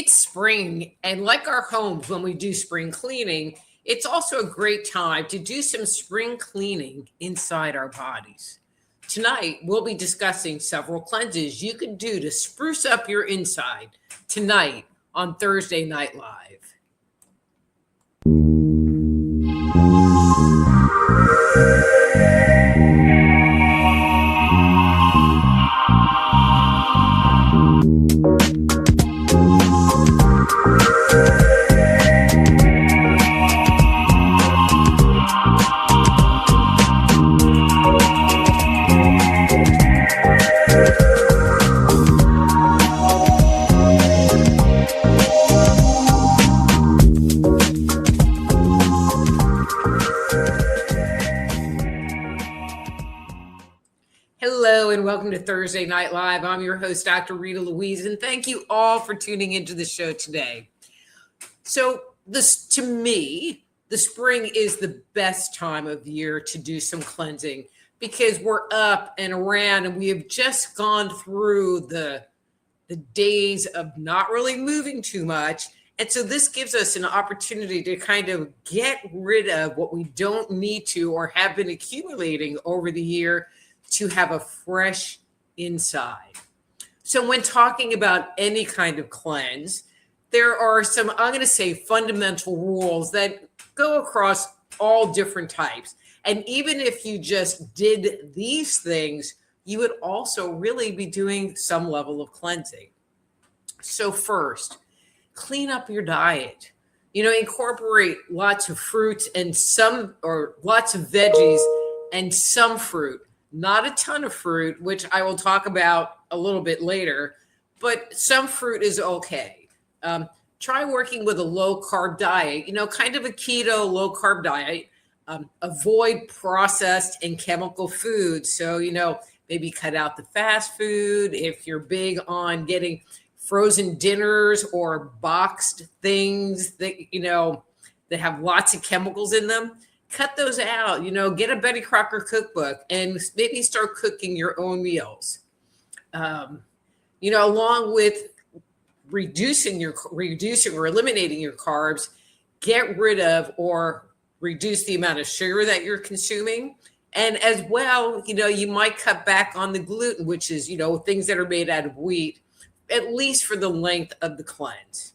It's spring, and like our homes, when we do spring cleaning, it's also a great time to do some spring cleaning inside our bodies. Tonight, we'll be discussing several cleanses you can do to spruce up your inside tonight on Thursday Night Live. Hello and welcome to Thursday Night Live. I'm your host, Dr. Rita Louise, and thank you all for tuning into the show today. So to me, the spring is the best time of year to do some cleansing because we're up and around and we have just gone through the days of not really moving too much. And so this gives us an opportunity to kind of get rid of what we don't need to or have been accumulating over the year to have a fresh inside. So when talking about any kind of cleanse, there are some, I'm going to say, fundamental rules that go across all different types. And even if you just did these things, you would also really be doing some level of cleansing. So first, clean up your diet. Incorporate lots of fruits and lots of veggies and some fruit. Not a ton of fruit, which I will talk about a little bit later, but some fruit is okay. Try working with a low carb diet, kind of a keto low carb diet. Avoid processed and chemical foods. So, maybe cut out the fast food. If you're big on getting frozen dinners or boxed things that, that have lots of chemicals in them, cut those out. Get a Betty Crocker cookbook and maybe start cooking your own meals. Along with reducing or eliminating your carbs, get rid of or reduce the amount of sugar that you're consuming. And as well, you might cut back on the gluten, which is, things that are made out of wheat, at least for the length of the cleanse.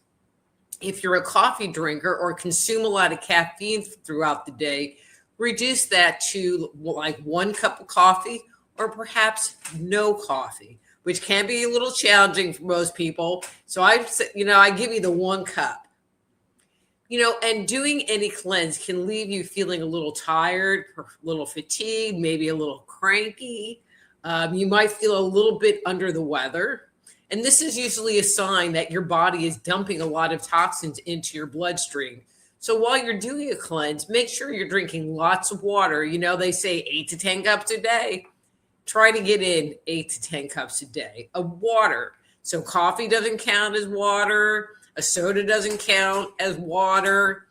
If you're a coffee drinker or consume a lot of caffeine throughout the day, reduce that to like 1 cup of coffee or perhaps no coffee, which can be a little challenging for most people. So I give you the 1 cup. And doing any cleanse can leave you feeling a little tired, a little fatigued, maybe a little cranky. You might feel a little bit under the weather. And this is usually a sign that your body is dumping a lot of toxins into your bloodstream. So while you're doing a cleanse, make sure you're drinking lots of water. They say 8 to 10 cups a day. Try to get in 8 to 10 cups a day of water. So coffee doesn't count as water. A soda doesn't count as water.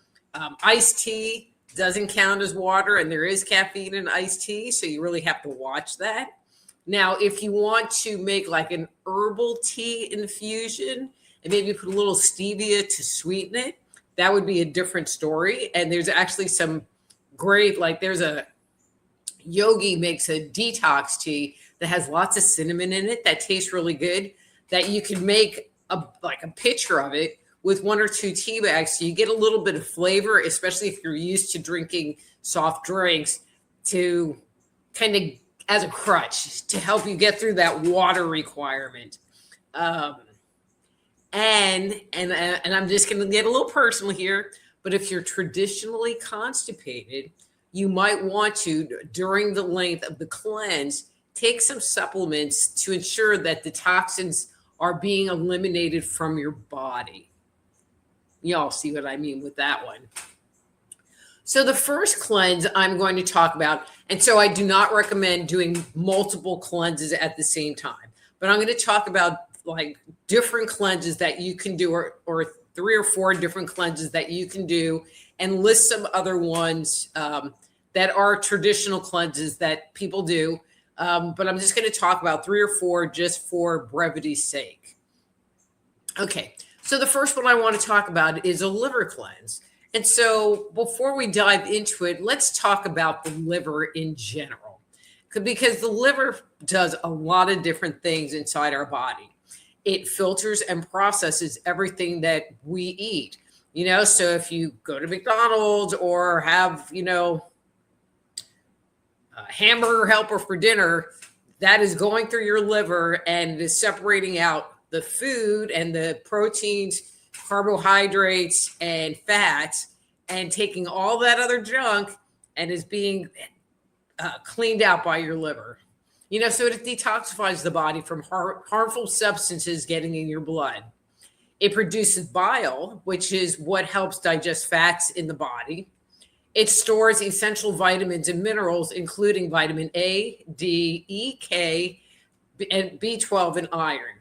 Iced tea doesn't count as water. And there is caffeine in iced tea. So you really have to watch that. Now, if you want to make like an herbal tea infusion and maybe put a little stevia to sweeten it, that would be a different story. And there's actually some great, there's a yogi makes a detox tea that has lots of cinnamon in it that tastes really good, that you can make a pitcher of it with 1 or 2 tea bags. So you get a little bit of flavor, especially if you're used to drinking soft drinks, to kind of as a crutch to help you get through that water requirement. And I'm just going to get a little personal here, but if you're traditionally constipated, you might want to, during the length of the cleanse, take some supplements to ensure that the toxins are being eliminated from your body. Y'all see what I mean with that one. So the first cleanse I'm going to talk about, and so I do not recommend doing multiple cleanses at the same time, but I'm going to talk about different cleanses that you can do or 3 or 4 different cleanses that you can do and list some other ones that are traditional cleanses that people do. But I'm just going to talk about 3 or 4 just for brevity's sake. Okay, So the first one I want to talk about is a liver cleanse. And so before we dive into it, let's talk about the liver in general, because the liver does a lot of different things inside our body. It filters and processes everything that we eat. So if you go to McDonald's or have, a hamburger helper for dinner, that is going through your liver and is separating out the food and the proteins, carbohydrates, and fats, and taking all that other junk and is being cleaned out by your liver. So it detoxifies the body from harmful substances getting in your blood. It produces bile, which is what helps digest fats in the body. It stores essential vitamins and minerals, including vitamin A, D, E, K, and B12 and iron.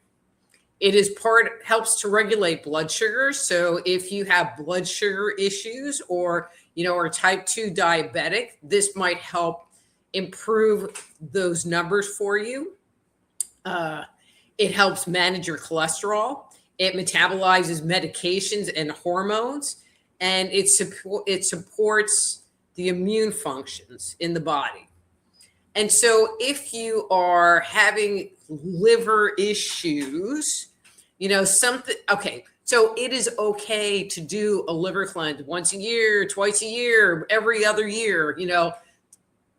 It helps to regulate blood sugar. So if you have blood sugar issues or are type 2 diabetic, this might help improve those numbers for you. It helps manage your cholesterol. It metabolizes medications and hormones, and it supports the immune functions in the body. And so if you are having liver issues, so it is okay to do a liver cleanse once a year, twice a year, every other year,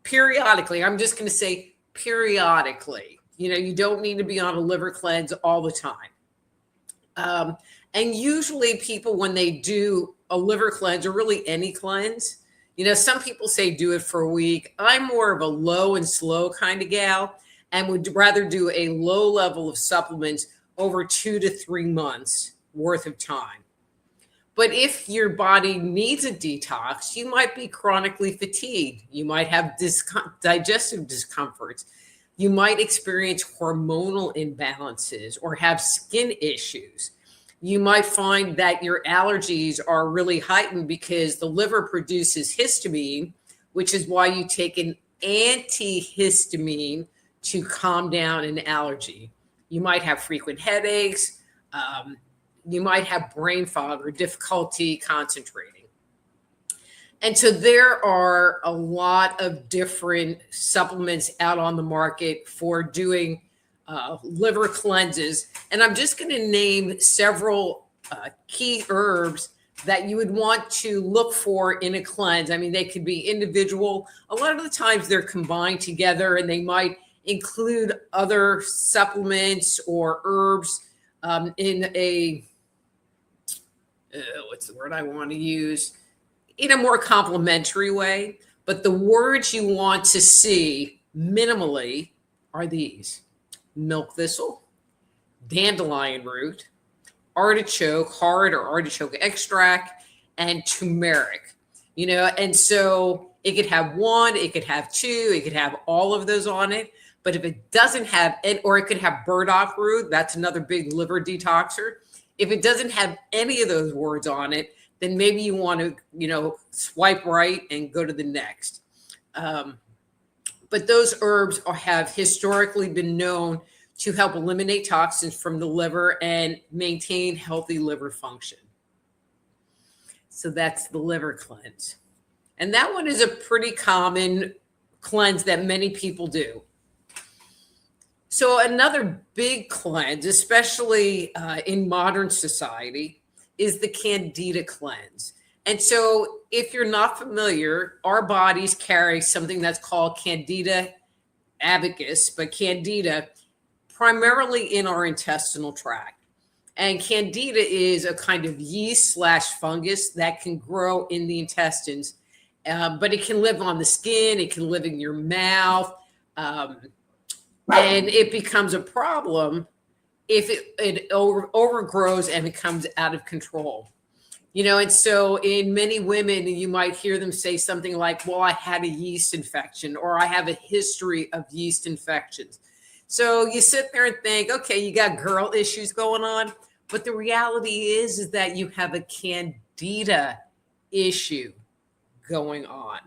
periodically. I'm just going to say periodically. You don't need to be on a liver cleanse all the time. And usually people, when they do a liver cleanse or really any cleanse, some people say do it for a week. I'm more of a low and slow kind of gal and would rather do a low level of supplements over 2 to 3 months worth of time. But if your body needs a detox, you might be chronically fatigued. You might have digestive discomforts. You might experience hormonal imbalances or have skin issues. You might find that your allergies are really heightened because the liver produces histamine, which is why you take an antihistamine to calm down an allergy. You might have frequent headaches. You might have brain fog or difficulty concentrating. And so there are a lot of different supplements out on the market for doing liver cleanses. And I'm just going to name several key herbs that you would want to look for in a cleanse. I mean, they could be individual. A lot of the times they're combined together and they might include other supplements or herbs in a, what's the word I want to use? In a more complementary way. But the words you want to see minimally are these: milk thistle, dandelion root, artichoke, heart or artichoke extract, and turmeric. And so it could have one, it could have two, it could have all of those on it. But if it doesn't have it, or it could have burdock root, that's another big liver detoxer. If it doesn't have any of those words on it, then maybe you want to, swipe right and go to the next. But those herbs have historically been known to help eliminate toxins from the liver and maintain healthy liver function. So that's the liver cleanse. And that one is a pretty common cleanse that many people do. So another big cleanse, especially in modern society, is the Candida Cleanse. And so if you're not familiar, our bodies carry something that's called Candida albicans, but Candida primarily in our intestinal tract. And Candida is a kind of yeast / fungus that can grow in the intestines, but it can live on the skin, it can live in your mouth, and it becomes a problem if it overgrows and becomes out of control. And so in many women, you might hear them say something like, well, I had a yeast infection, or I have a history of yeast infections. So you sit there and think, okay, you got girl issues going on. But the reality is that you have a Candida issue going on.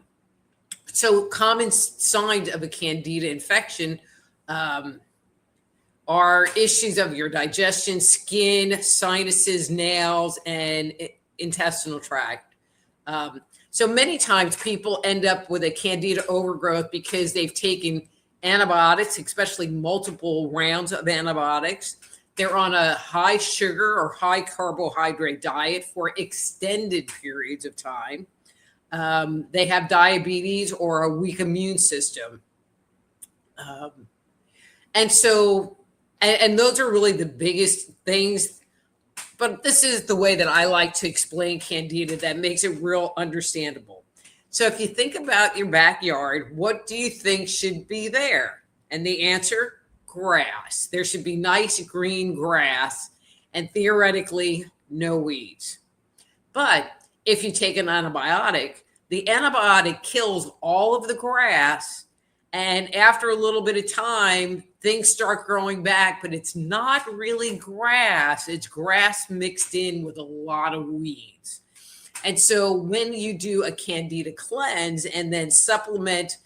So common signs of a Candida infection are issues of your digestion, skin, sinuses, nails, and intestinal tract. So many times people end up with a candida overgrowth because they've taken antibiotics, especially multiple rounds of antibiotics. They're on a high sugar or high carbohydrate diet for extended periods of time. They have diabetes or a weak immune system. And so, and those are really the biggest things. But this is the way that I like to explain candida that makes it real understandable. So if you think about your backyard, what do you think should be there? And the answer, grass. There should be nice green grass and theoretically no weeds. But if you take an antibiotic, the antibiotic kills all of the grass. And after a little bit of time, things start growing back, but it's not really grass. It's grass mixed in with a lot of weeds. And so when you do a Candida cleanse and then supplement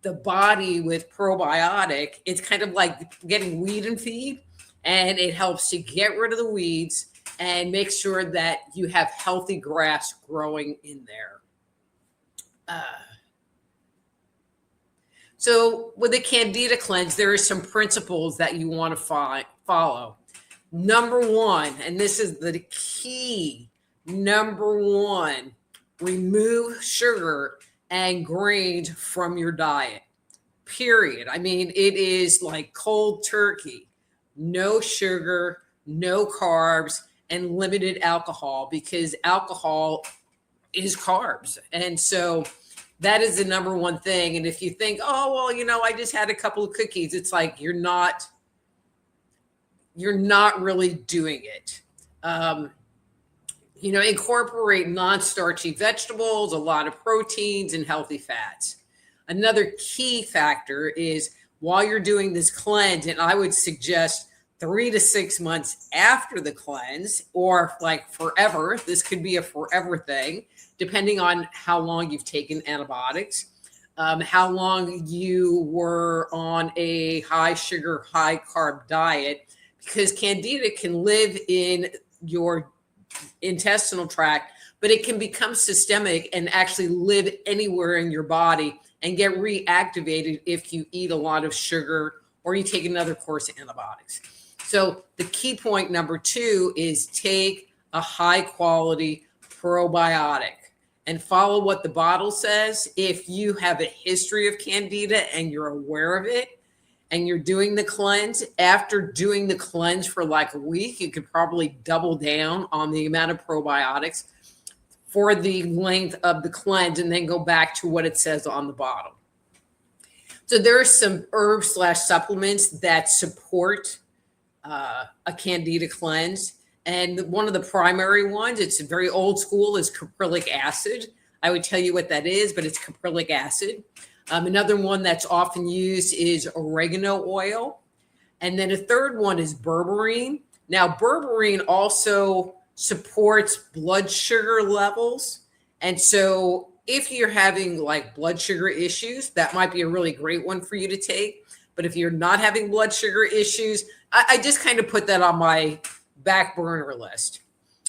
the body with probiotic, it's kind of like getting weed and feed, and it helps to get rid of the weeds and make sure that you have healthy grass growing in there. So with the Candida cleanse, there are some principles that you want to follow. Number one, and this is the key, number one, remove sugar and grains from your diet, period. I mean, it is like cold turkey, no sugar, no carbs, and limited alcohol, because alcohol is carbs. And so that is the number one thing. And if you think, oh, well, you know, I just had a couple of cookies, it's like you're not really doing it. You know, incorporate non-starchy vegetables, a lot of proteins, and healthy fats. Another key factor is while you're doing this cleanse, and I would suggest 3 to 6 months after the cleanse, or like forever, this could be a forever thing, depending on how long you've taken antibiotics, how long you were on a high sugar, high carb diet, because Candida can live in your intestinal tract, but it can become systemic and actually live anywhere in your body and get reactivated if you eat a lot of sugar or you take another course of antibiotics. So the key point number 2 is take a high quality probiotic and follow what the bottle says. If you have a history of Candida and you're aware of it, and you're doing the cleanse, after doing the cleanse for like a week, you could probably double down on the amount of probiotics for the length of the cleanse and then go back to what it says on the bottle. So there are some herbs/supplements that support a Candida cleanse. And one of the primary ones, it's very old school, is caprylic acid. I would tell you what that is, but it's caprylic acid. Another one that's often used is oregano oil. And then a third one is berberine. Now, berberine also supports blood sugar levels. And so if you're having like blood sugar issues, that might be a really great one for you to take. But if you're not having blood sugar issues, I just kind of put that on my back burner list.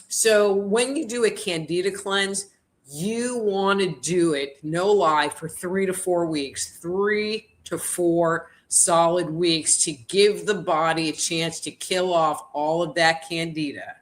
So when you do a Candida cleanse, you want to do it, no lie, for 3 to 4 weeks, 3 to 4 solid weeks to give the body a chance to kill off all of that Candida.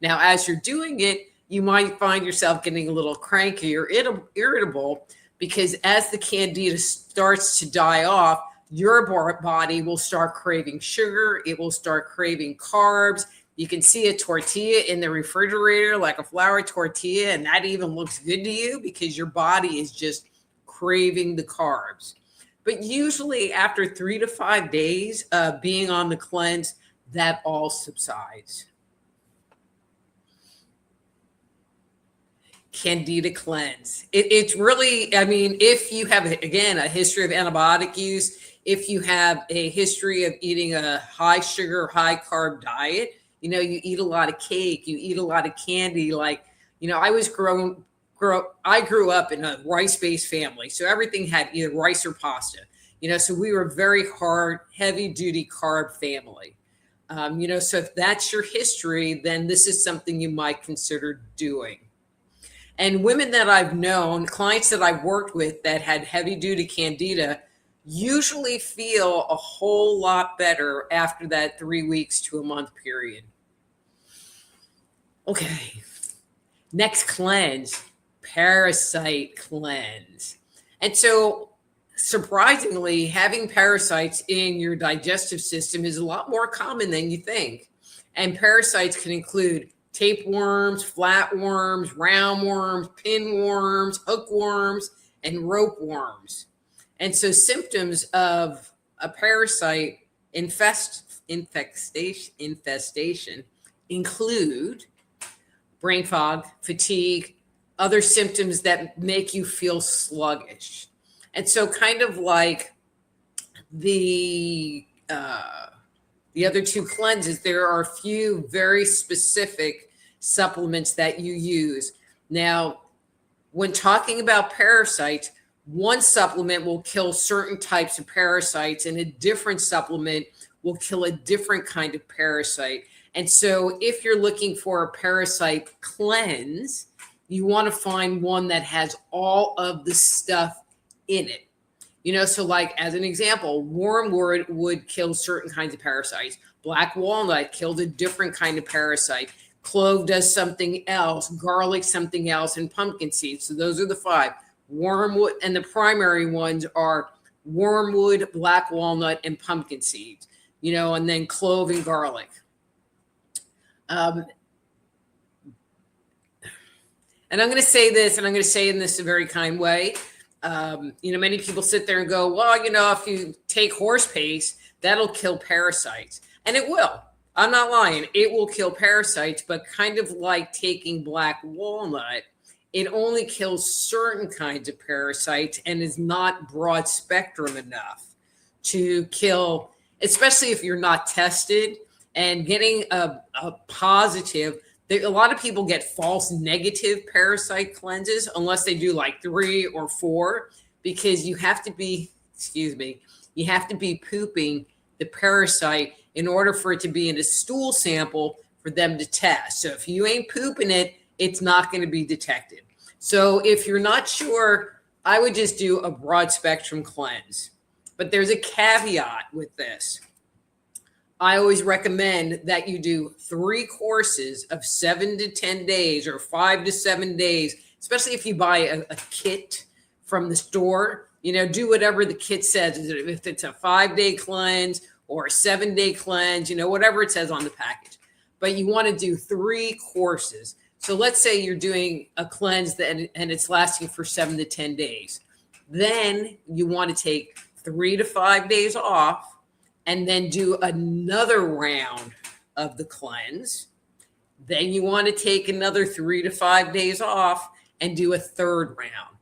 Now, as you're doing it, you might find yourself getting a little cranky or irritable, because as the Candida starts to die off, your body will start craving sugar. It will start craving carbs. You can see a tortilla in the refrigerator, like a flour tortilla, and that even looks good to you because your body is just craving the carbs. But usually after 3 to 5 days of being on the cleanse, that all subsides. Candida cleanse. It's really, I mean, if you have, again, a history of antibiotic use, if you have a history of eating a high sugar, high carb diet, you know, you eat a lot of cake, you eat a lot of candy. Like, you know, I grew up in a rice-based family. So everything had either rice or pasta. So we were a very hard, heavy duty carb family. So if that's your history, then this is something you might consider doing. And women that I've known, clients that I've worked with that had heavy duty candida, usually feel a whole lot better after that 3 weeks to a month period. Okay, next cleanse, Parasite Cleanse. And so surprisingly, having parasites in your digestive system is a lot more common than you think. And parasites can include tapeworms, flatworms, roundworms, pinworms, hookworms, and ropeworms. And so symptoms of a parasite infestation include brain fog, fatigue, other symptoms that make you feel sluggish. And so kind of like the other two cleanses, there are a few very specific supplements that you use. Now, when talking about parasites, one supplement will kill certain types of parasites and a different supplement will kill a different kind of parasite. And so if you're looking for a parasite cleanse, you want to find one that has all of the stuff in it. So like as an example, wormwood would kill certain kinds of parasites. Black walnut killed a different kind of parasite. Clove does something else, garlic something else, and pumpkin seeds. So those are the 5. Wormwood, and the primary ones are wormwood, black walnut, and pumpkin seeds, and then clove and garlic. And I'm going to say this, and I'm going to say in this a very kind way. Many people sit there and go, well, if you take horse paste, that'll kill parasites. And it will. I'm not lying. It will kill parasites, but kind of like taking black walnut, it only kills certain kinds of parasites and is not broad spectrum enough to kill, especially if you're not tested and getting a positive. A lot of people get false negative parasite cleanses unless they do like 3 or 4, because you have to be pooping the parasite in order for it to be in a stool sample for them to test. So if you ain't pooping it, it's not going to be detected. So if you're not sure, I would just do a broad spectrum cleanse. But there's a caveat with this. I always recommend that you do 3 courses of 7 to 10 days or 5 to 7 days, especially if you buy a kit from the store. Do whatever the kit says. If it's a 5-day cleanse or a 7-day cleanse, whatever it says on the package. But you want to do 3 courses. So let's say you're doing a cleanse and it's lasting for 7 to 10 days. Then you want to take 3 to 5 days off and then do another round of the cleanse. Then you want to take another 3 to 5 days off and do a 3rd round.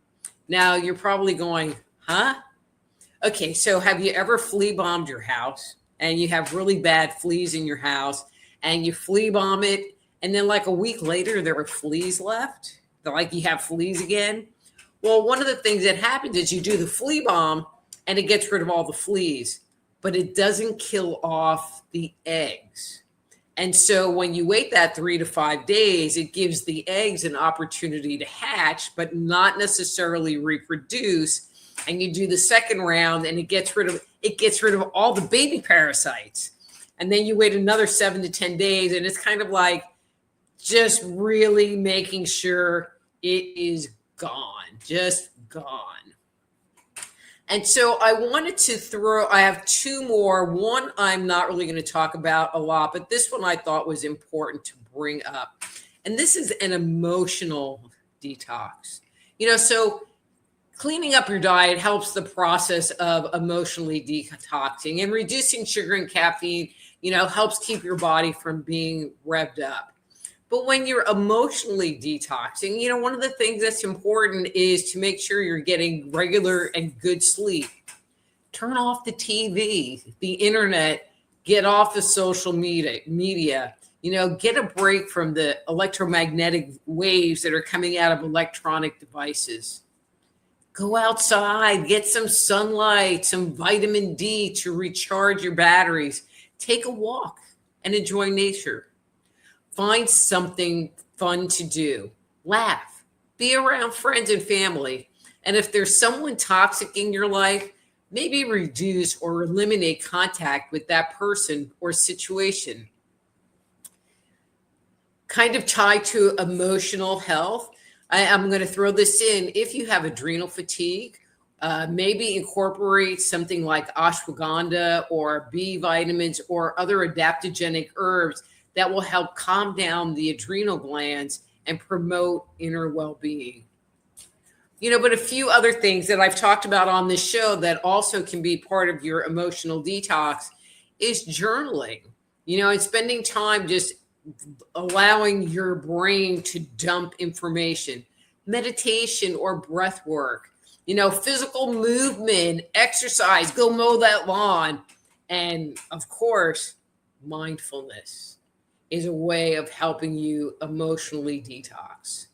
Now you're probably going, huh? Okay, so have you ever flea bombed your house and you have really bad fleas in your house and you flea bomb it, and then like a week later there are fleas left? Like you have fleas again? Well, one of the things that happens is you do the flea bomb and it gets rid of all the fleas, but it doesn't kill off the eggs. And so when you wait that 3 to 5 days, it gives the eggs an opportunity to hatch, but not necessarily reproduce. And you do the 2nd round and it gets rid of all the baby parasites. And then you wait another 7 to 10 days, and it's kind of like just really making sure it is gone, just gone. And so I wanted to I have 2 more. One I'm not really going to talk about a lot, but this one I thought was important to bring up. And this is an emotional detox. So cleaning up your diet helps the process of emotionally detoxing, and reducing sugar and caffeine, helps keep your body from being revved up. But when you're emotionally detoxing, one of the things that's important is to make sure you're getting regular and good sleep. Turn off the TV, the internet, get off the social media, get a break from the electromagnetic waves that are coming out of electronic devices. Go outside, get some sunlight, some vitamin D to recharge your batteries. Take a walk and enjoy nature. Find something fun to do. Laugh. Be around friends and family. And if there's someone toxic in your life, maybe reduce or eliminate contact with that person or situation. Kind of tied to emotional health, I'm going to throw this in. If you have adrenal fatigue, maybe incorporate something like ashwagandha or B vitamins or other adaptogenic herbs that will help calm down the adrenal glands and promote inner well-being. But a few other things that I've talked about on this show that also can be part of your emotional detox is journaling, and spending time just allowing your brain to dump information, meditation or breath work, physical movement, exercise, go mow that lawn. And of course, mindfulness is a way of helping you emotionally detox.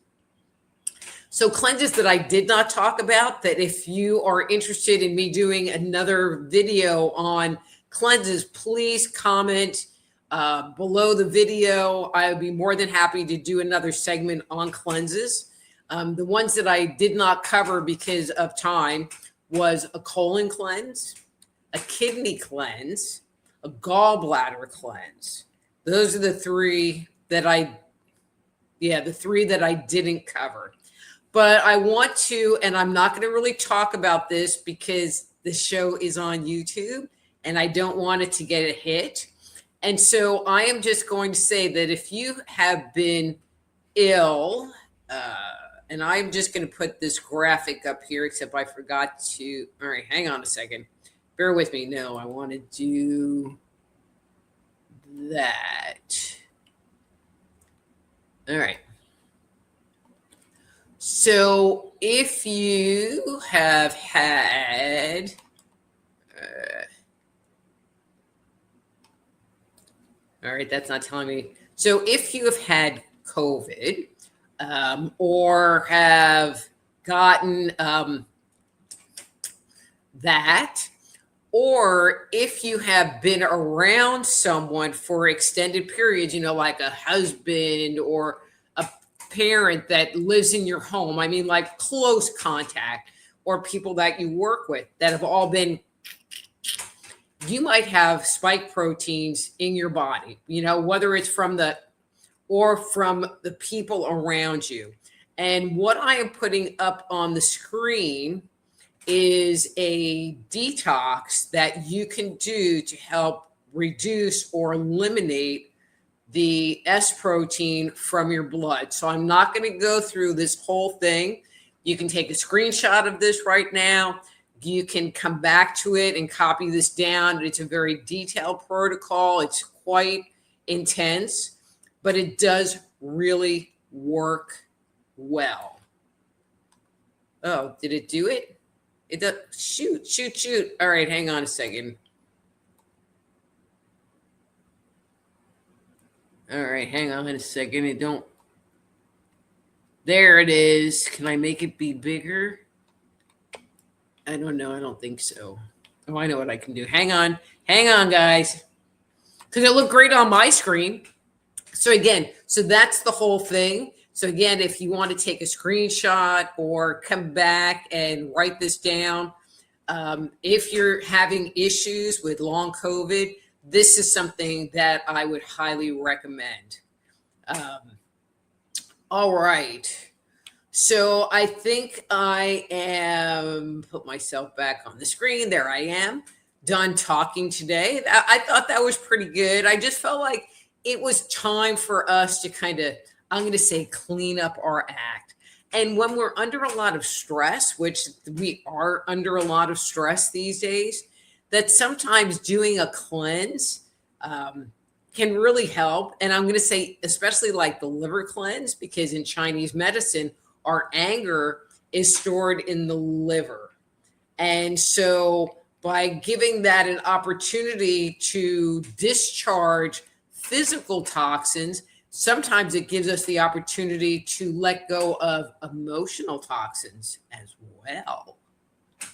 So cleanses that I did not talk about, that if you are interested in me doing another video on cleanses, please comment below the video. I would be more than happy to do another segment on cleanses. The ones that I did not cover because of time was a colon cleanse, a kidney cleanse, a gallbladder cleanse. Those are the three that I didn't cover. But I want to, and I'm not going to really talk about this because the show is on YouTube and I don't want it to get a hit. And so I am just going to say that if you have been ill, and I'm just going to put this graphic up here, except I forgot to. All right, hang on a second. Bear with me. No, I want to do that. All right. So if you have had, all right, that's not telling me. So if you have had COVID, or have gotten that, or if you have been around someone for extended periods, like a husband or a parent that lives in your home, I mean, like close contact, or people that you work with that have all been, you might have spike proteins in your body, whether it's from the people around you. And what I am putting up on the screen is a detox that you can do to help reduce or eliminate the S protein from your blood. So I'm not going to go through this whole thing. You can take a screenshot of this right now. You can come back to it and copy this down. It's a very detailed protocol. It's quite intense, but it does really work well. Oh, did it do it? It does. Shoot. All right, hang on a second. All right, hang on a second. There it is. Can I make it be bigger? I don't know. I don't think so. Oh, I know what I can do. Hang on, guys. Because it looked great on my screen. So again, that's the whole thing. So again, if you want to take a screenshot or come back and write this down, if you're having issues with long COVID, this is something that I would highly recommend. All right. So I think I am, put myself back on the screen. There I am, done talking today. I thought that was pretty good. I just felt like it was time for us to kind of, I'm going to say, clean up our act. And when we're under a lot of stress, which we are under a lot of stress these days, that sometimes doing a cleanse can really help. And I'm going to say, especially like the liver cleanse, because in Chinese medicine, our anger is stored in the liver. And so by giving that an opportunity to discharge physical toxins, sometimes it gives us the opportunity to let go of emotional toxins as well.